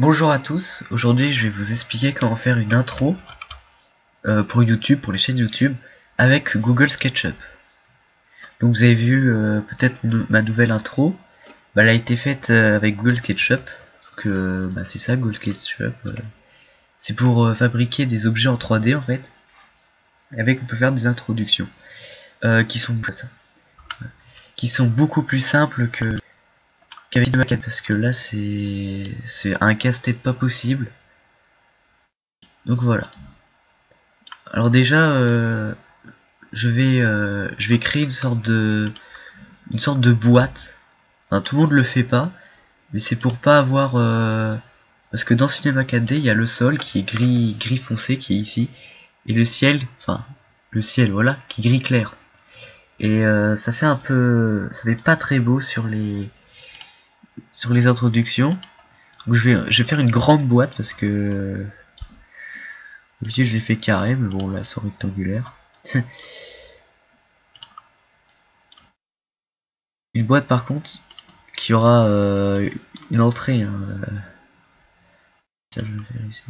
Bonjour à tous, aujourd'hui je vais vous expliquer comment faire une intro pour YouTube, pour les chaînes YouTube, avec Google SketchUp. Donc vous avez vu peut-être ma nouvelle intro, elle a été faite avec Google SketchUp. C'est ça Google SketchUp, c'est pour fabriquer des objets en 3D en fait, avec on peut faire des introductions qui sont beaucoup plus simples qu'avec Cinema 4 parce que là c'est un casse-tête pas possible. Donc voilà. Alors déjà je vais créer une sorte de boîte. Enfin, tout le monde le fait pas, mais c'est pour pas avoir parce que dans Cinema 4D il y a le sol qui est gris foncé qui est ici et le ciel, voilà, qui est gris clair. Et ça fait pas très beau sur les introductions. Donc je vais faire une grande boîte parce que d'habitude je l'ai fait carré, mais bon là c'est rectangulaire. Une boîte par contre qui aura une entrée. Hein. Tiens, je vais faire ici.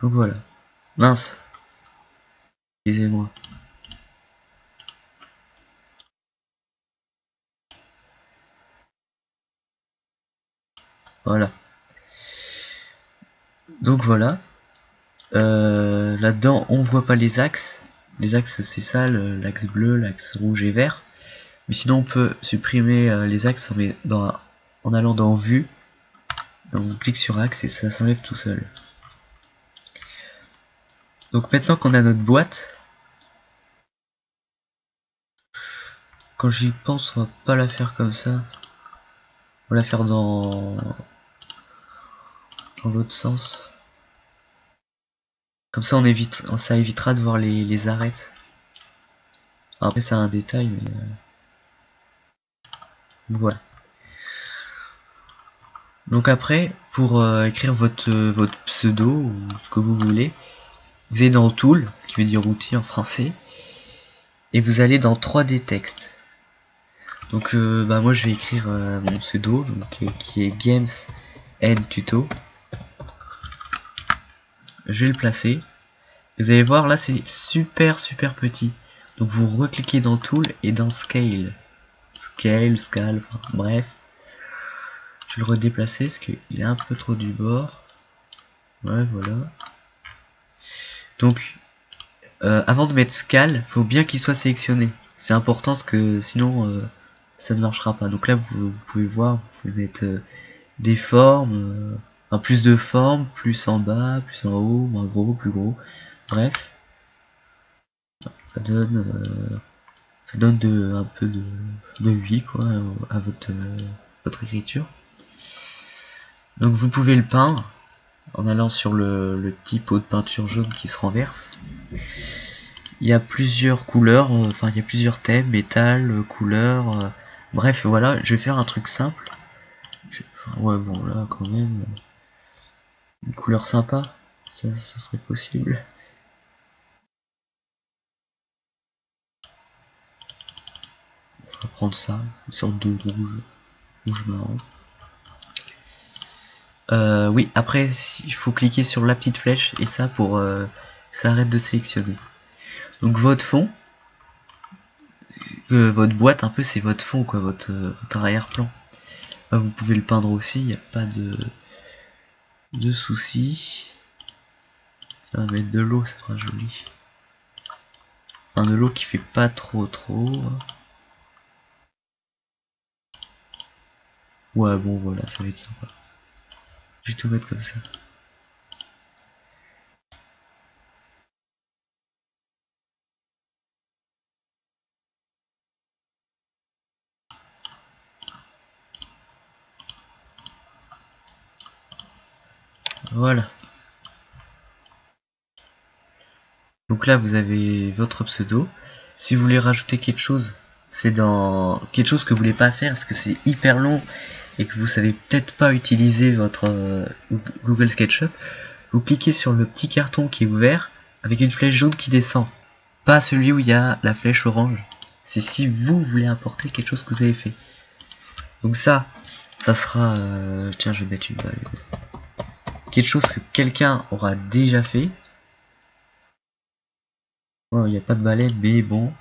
Donc voilà. Mince. Excusez-moi. Voilà. Donc voilà. Là-dedans, on voit pas les axes. Les axes, c'est ça, l'axe bleu, l'axe rouge et vert. Mais sinon, on peut supprimer les axes en allant dans Vue. On clique sur axe et ça s'enlève tout seul. Donc maintenant qu'on a notre boîte, quand j'y pense, on va pas la faire comme ça. On va la faire dans l'autre sens. Comme ça, ça évitera de voir les arêtes. Après, c'est un détail, mais voilà. Donc après, pour écrire votre pseudo ou ce que vous voulez, vous allez dans Tool, qui veut dire outil en français, et vous allez dans 3D texte. Donc moi je vais écrire mon pseudo, qui est Games and Tuto. Je vais le placer. Vous allez voir là c'est super petit. Donc vous recliquez dans Tool et dans Scale, Scale, enfin, bref. Je vais le redéplacer parce qu'il est un peu trop du bord. Ouais, voilà. Donc avant de mettre Scale, faut bien qu'il soit sélectionné. C'est important parce que sinon ça ne marchera pas. Donc là vous pouvez voir, vous pouvez mettre des formes, plus de formes, plus en bas, plus en haut, moins gros, plus gros. Bref, ça donne un peu de vie quoi à votre écriture. Donc vous pouvez le peindre en allant sur le petit pot de peinture jaune qui se renverse. Il y a plusieurs couleurs, il y a plusieurs thèmes, métal, couleurs, bref voilà, je vais faire un truc simple. Ouais bon là quand même, une couleur sympa, ça serait possible. On va prendre ça, une sorte de rouge marron. Oui, après il faut cliquer sur la petite flèche et ça pour ça arrête de sélectionner. Donc votre fond, votre boîte un peu c'est votre fond quoi, votre arrière-plan. Vous pouvez le peindre aussi, il n'y a pas de soucis. Ça va mettre de l'eau, ça fera joli. Enfin, de l'eau qui fait pas trop. Ouais bon voilà, ça va être sympa. Je vais tout mettre comme ça. Voilà. Donc là vous avez votre pseudo. Si vous voulez rajouter quelque chose, c'est dans quelque chose que vous voulez pas faire parce que c'est hyper long et que vous savez peut-être pas utiliser votre Google SketchUp, vous cliquez sur le petit carton qui est ouvert avec une flèche jaune qui descend. Pas celui où il y a la flèche orange. C'est si vous voulez importer quelque chose que vous avez fait. Donc ça, ça sera tiens, je vais mettre une balle, quelque chose que quelqu'un aura déjà fait. Oh, il n'y a pas de baleine, mais bon.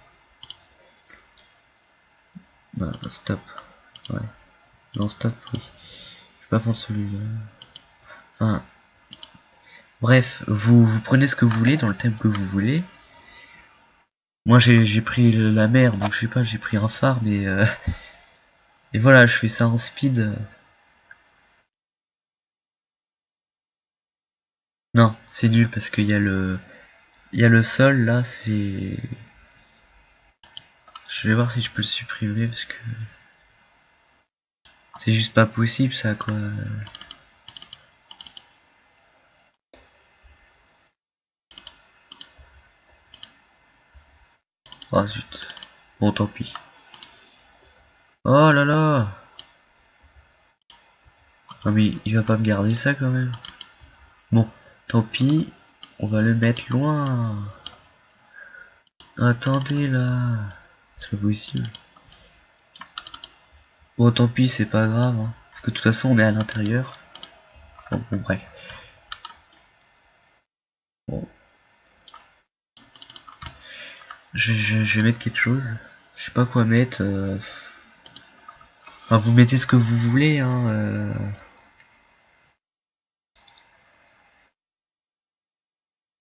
Non, stop. Ouais. Non, stop, oui. Je vais pas prendre celui-là. Enfin, bref, vous prenez ce que vous voulez dans le thème que vous voulez. Moi j'ai pris la mer, donc je sais pas, j'ai pris un phare, mais et voilà, je fais ça en speed. Non, c'est nul parce qu'il y a le sol là, c'est. Je vais voir si je peux le supprimer parce que c'est juste pas possible ça quoi. Oh zut. Bon tant pis. Oh là là. Non mais il va pas me garder ça quand même. Bon, tant pis. On va le mettre loin. Attendez là. C'est pas possible. Bon tant pis, c'est pas grave. Hein. Parce que de toute façon on est à l'intérieur. Bon bref. Bon. Je vais mettre quelque chose. Je sais pas quoi mettre. Enfin, vous mettez ce que vous voulez. Hein,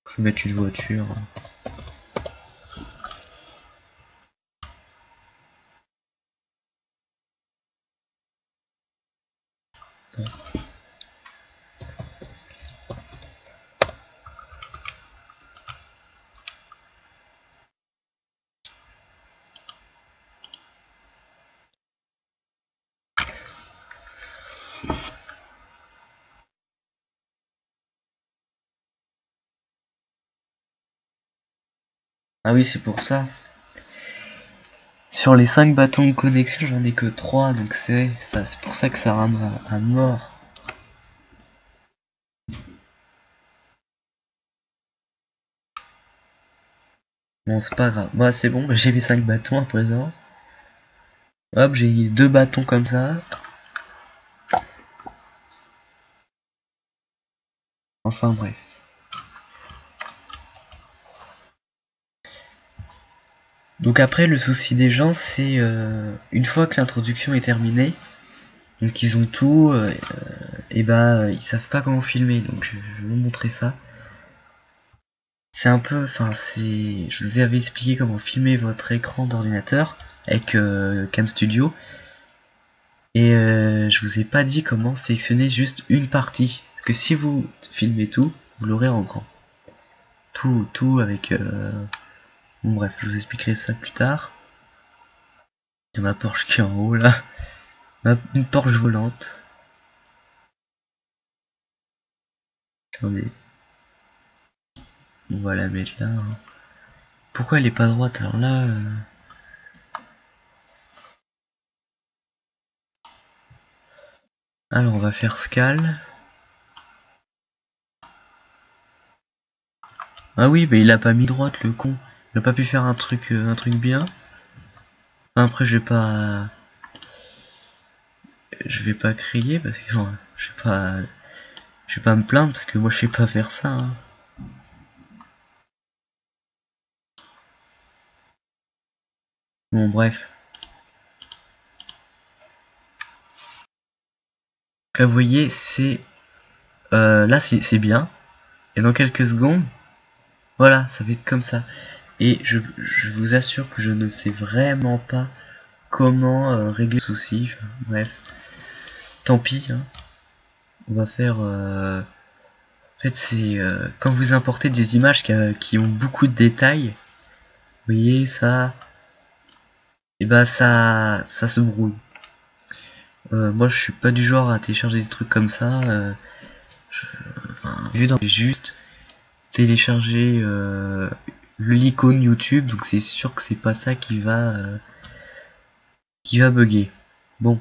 Je vais mettre une voiture. Ah oui, c'est pour ça. Sur les 5 bâtons de connexion, j'en ai que 3, donc c'est pour ça que ça rame à mort. Bon, c'est pas grave. Bah, c'est bon, j'ai mes 5 bâtons à présent. Hop, j'ai 2 bâtons comme ça. Enfin, bref. Donc après, le souci des gens, c'est une fois que l'introduction est terminée, donc ils ont tout, et bah ils savent pas comment filmer, donc je vais vous montrer ça. C'est un peu, enfin c'est, je vous avais expliqué comment filmer votre écran d'ordinateur avec Cam Studio, et je vous ai pas dit comment sélectionner juste une partie, parce que si vous filmez tout, vous l'aurez en grand. Tout avec, bon bref, je vous expliquerai ça plus tard. Il y a ma Porsche qui est en haut là, une Porsche volante. Attendez. On va la mettre là. Hein. Pourquoi elle est pas droite alors là Alors on va faire Scal. Ah oui, mais il a pas mis droite le con. Il a pas pu faire un truc bien. Après je vais pas crier parce que non, je vais pas me plaindre parce que moi je sais pas faire ça. Hein. Bon bref. Donc là vous voyez c'est là c'est bien. Et dans quelques secondes, voilà, ça va être comme ça. Et je vous assure que je ne sais vraiment pas comment régler le souci. Enfin, bref, tant pis. Hein. On va faire. En fait, c'est quand vous importez des images qui ont beaucoup de détails. Vous voyez ça, et bah ça se brouille. Moi, je suis pas du genre à télécharger des trucs comme ça. Enfin, j'ai juste télécharger l'icône YouTube, donc c'est sûr que c'est pas ça qui va bugger. Bon,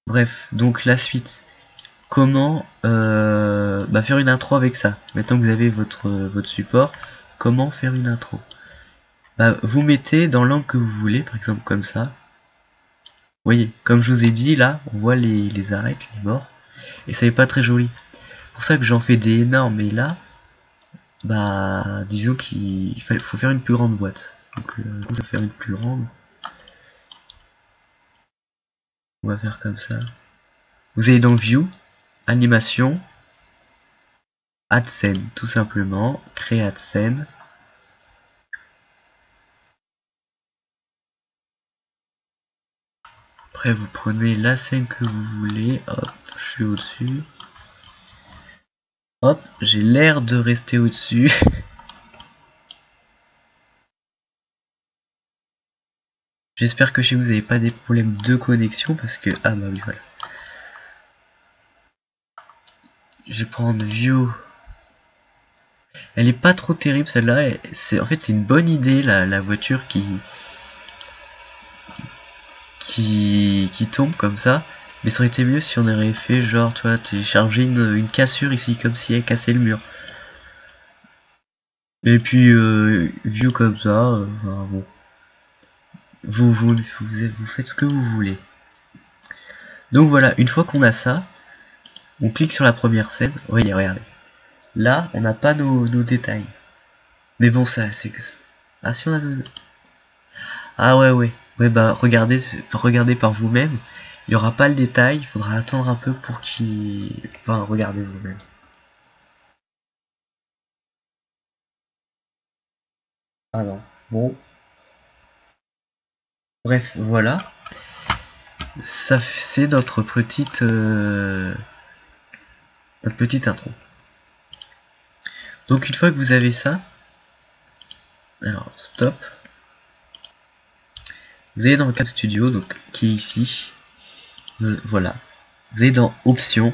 bref, donc la suite. Comment faire une intro avec ça. Maintenant que vous avez votre support, comment faire une intro. Bah, vous mettez dans l'angle que vous voulez, par exemple comme ça. voyez, comme je vous ai dit, là, on voit les arêtes, les morts, et ça n'est pas très joli. C'est pour ça que j'en fais des énormes, et là, bah, disons qu'il faut faire une plus grande boîte. Donc, ça va faire une plus grande. On va faire comme ça. Vous allez dans View, Animation, Add scène, tout simplement, créer Add scène. Après, vous prenez la scène que vous voulez. Hop, je suis au-dessus. Hop, j'ai l'air de rester au-dessus. J'espère que chez vous n'avez pas des problèmes de connexion parce que... Ah bah oui, voilà. Je vais prendre View. Elle est pas trop terrible celle-là. En fait, c'est une bonne idée la voiture qui tombe comme ça. Mais ça aurait été mieux si on aurait fait genre, tu vois, télécharger une cassure ici comme si elle cassait le mur. Et puis, View comme ça, enfin, bon. Vous faites ce que vous voulez. Donc voilà, une fois qu'on a ça, on clique sur la première scène. Voyez, regardez. Là, on n'a pas nos détails. Mais bon, ça, c'est que... Ah, si on a nos... Ah ouais, ouais. Ouais, bah, regardez par vous-même. Il n'y aura pas le détail. Il faudra attendre un peu pour qu'il... Enfin, regardez vous-même. Ah non. Bon. Bref, voilà. Ça, c'est notre petite intro. Donc une fois que vous avez ça, alors stop. Vous allez dans Cap Studio, donc qui est ici. Voilà. Vous allez dans Options.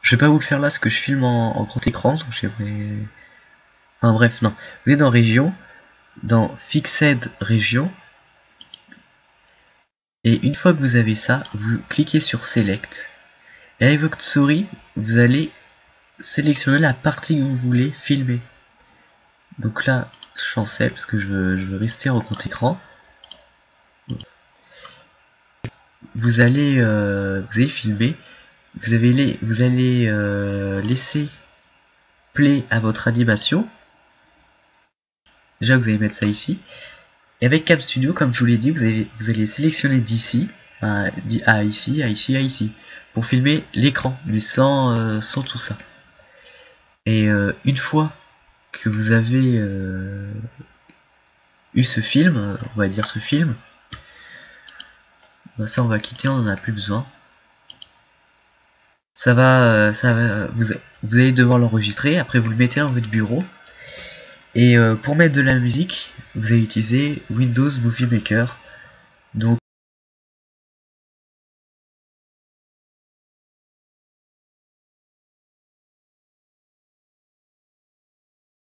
Je vais pas vous le faire là, parce que je filme en grand écran, donc j'aimerais... Enfin bref, non. Vous allez dans Région, dans Fixed Région. Et une fois que vous avez ça, vous cliquez sur Select. Et avec votre souris, vous allez sélectionner la partie que vous voulez filmer. Donc là, je chancelle parce que je veux rester en grand écran. Vous allez filmer. Vous allez laisser play à votre animation. Déjà, vous allez mettre ça ici. Et avec Cap Studio, comme je vous l'ai dit, vous allez sélectionner d'ici à ici, à ici, à ici, pour filmer l'écran, mais sans tout ça. Et une fois que vous avez eu ce film, on va dire ce film, bah ça on va quitter, on en a plus besoin. Vous allez devoir l'enregistrer, après vous le mettez dans votre bureau. Et pour mettre de la musique, vous allez utiliser Windows Movie Maker. Donc